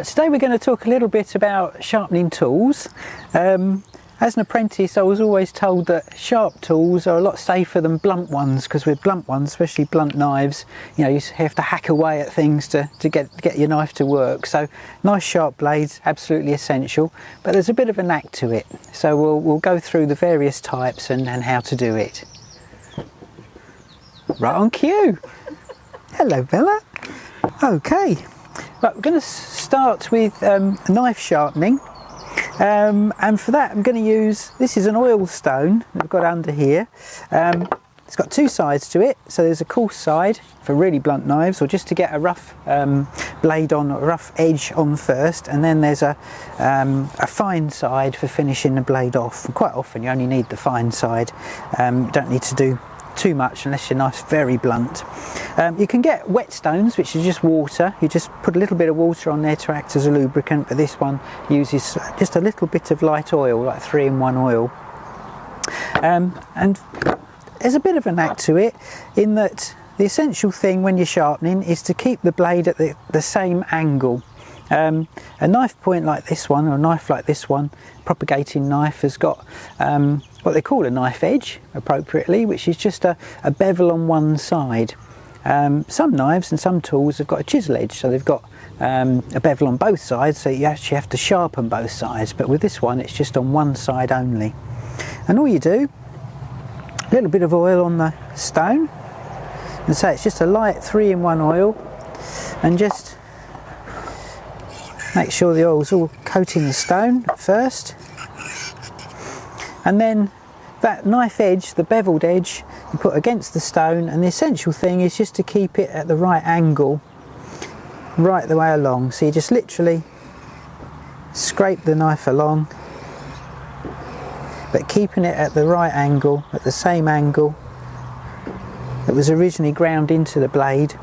Right, today we're going to talk a little bit about sharpening tools. As an apprentice, I was always told that sharp tools are a lot safer than blunt ones, because with blunt ones, especially blunt knives, you know, you have to hack away at things to get your knife to work. So nice sharp blades, absolutely essential, but there's a bit of a knack to it. So we'll go through the various types and how to do it. Right on cue. Hello Bella. Okay, right, we're going to start with knife sharpening. And for that I'm going to use, this is an oil stone that I've got under here. It's got two sides to it, so there's a coarse side for really blunt knives, or just to get a rough blade on, a rough edge on first, and then there's a fine side for finishing the blade off. And quite often you only need the fine side, don't need to do too much unless your knife's very blunt. You can get whetstones, which is just water. You just put a little bit of water on there to act as a lubricant, but this one uses just a little bit of light oil, like 3-in-1 oil. And there's a bit of a knack to it, in that the essential thing when you're sharpening is to keep the blade at the same angle. A knife point like this one, or a knife like this one, propagating knife, has got what they call a knife edge, appropriately, which is just a bevel on one side. Some knives and some tools have got a chisel edge, so they've got a bevel on both sides, so you actually have to sharpen both sides, but with this one it's just on one side only. And all you do, a little bit of oil on the stone, and so it's just a light 3-in-1 oil, and just make sure the oil's all coating the stone at first, and then that knife edge, the beveled edge, you put against the stone, and the essential thing is just to keep it at the right angle right the way along. So you just literally scrape the knife along, but keeping it at the right angle, at the same angle that was originally ground into the blade.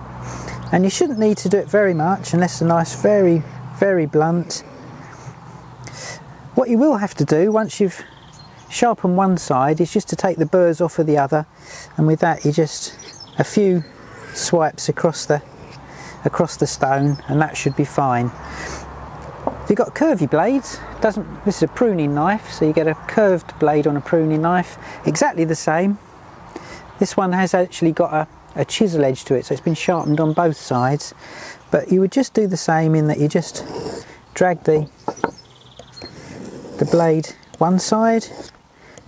And you shouldn't need to do it very much unless the knife's very, very blunt. What you will have to do once you've sharpened one side is just to take the burrs off of the other, and with that you just a few swipes across the stone, and that should be fine. If you've got curvy blades, this is a pruning knife, so you get a curved blade on a pruning knife, exactly the same. This one has actually got a chisel edge to it, so it's been sharpened on both sides, but you would just do the same, in that you just drag the blade one side,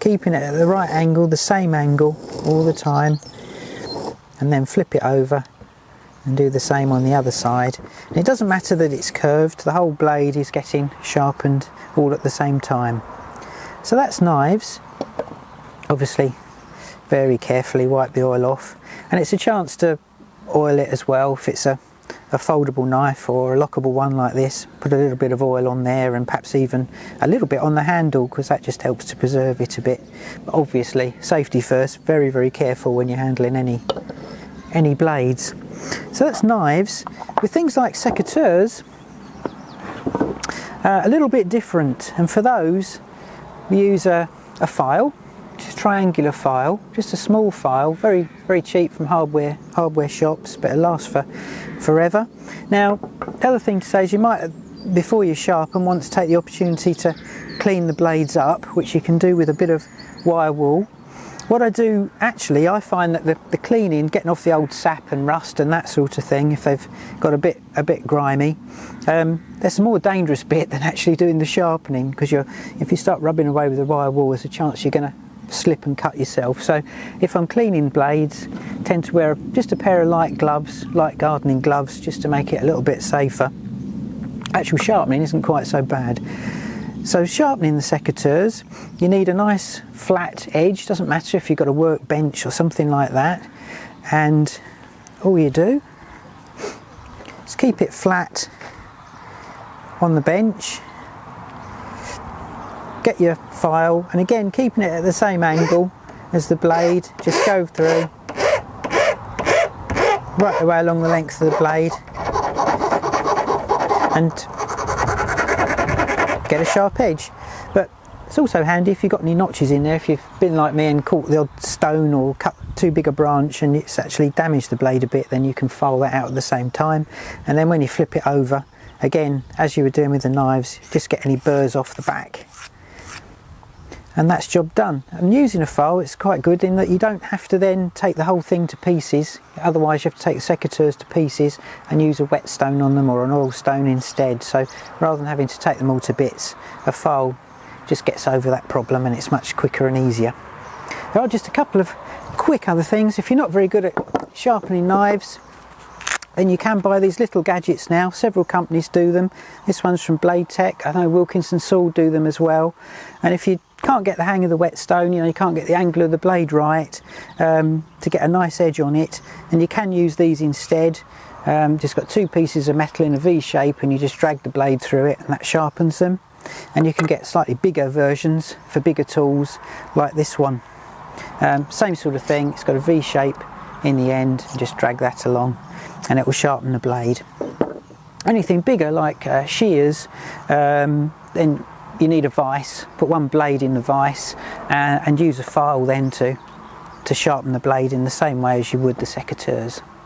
keeping it at the right angle, the same angle all the time, and then flip it over and do the same on the other side. And it doesn't matter that it's curved, the whole blade is getting sharpened all at the same time. So that's knives. Obviously very carefully wipe the oil off, and it's a chance to oil it as well. If it's a foldable knife or a lockable one like this, put a little bit of oil on there, and perhaps even a little bit on the handle, because that just helps to preserve it a bit. But obviously safety first, very, very careful when you're handling any blades. So that's knives. With things like secateurs, a little bit different, and for those we use a file, just a triangular file, just a small file, very, very cheap from hardware shops, but it lasts for forever. Now, the other thing to say is you might, before you sharpen, want to take the opportunity to clean the blades up, which you can do with a bit of wire wool. What I do, actually, I find that the cleaning, getting off the old sap and rust and that sort of thing, if they've got a bit grimy, there's a more dangerous bit than actually doing the sharpening, because if you start rubbing away with the wire wool, there's a chance you're going to slip and cut yourself. So if I'm cleaning blades, I tend to wear just a pair of light gloves, light gardening gloves, just to make it a little bit safer. Actual sharpening isn't quite so bad. So sharpening the secateurs, you need a nice flat edge, doesn't matter if you've got a workbench or something like that, and all you do is keep it flat on the bench. Get your file, and again keeping it at the same angle as the blade, just go through right the way along the length of the blade and get a sharp edge. But it's also handy if you've got any notches in there, if you've been like me and caught the odd stone or cut too big a branch and it's actually damaged the blade a bit, then you can file that out at the same time, and then when you flip it over again, as you were doing with the knives, just get any burrs off the back. And that's job done. And using a file, it's quite good in that you don't have to then take the whole thing to pieces. Otherwise you have to take the secateurs to pieces and use a whetstone on them or an oil stone instead. So rather than having to take them all to bits, a file just gets over that problem and it's much quicker and easier. There are just a couple of quick other things. If you're not very good at sharpening knives, then you can buy these little gadgets now. Several companies do them. This one's from Blade Tech. I know Wilkinson Sword do them as well. And if you can't get the hang of the whetstone, you can't get the angle of the blade right to get a nice edge on it, and you can use these instead. Just got two pieces of metal in a V shape and you just drag the blade through it and that sharpens them. And you can get slightly bigger versions for bigger tools like this one. Same sort of thing, it's got a V shape in the end, and just drag that along and it will sharpen the blade. Anything bigger like shears, then you need a vise. Put one blade in the vise and use a file then to sharpen the blade in the same way as you would the secateurs.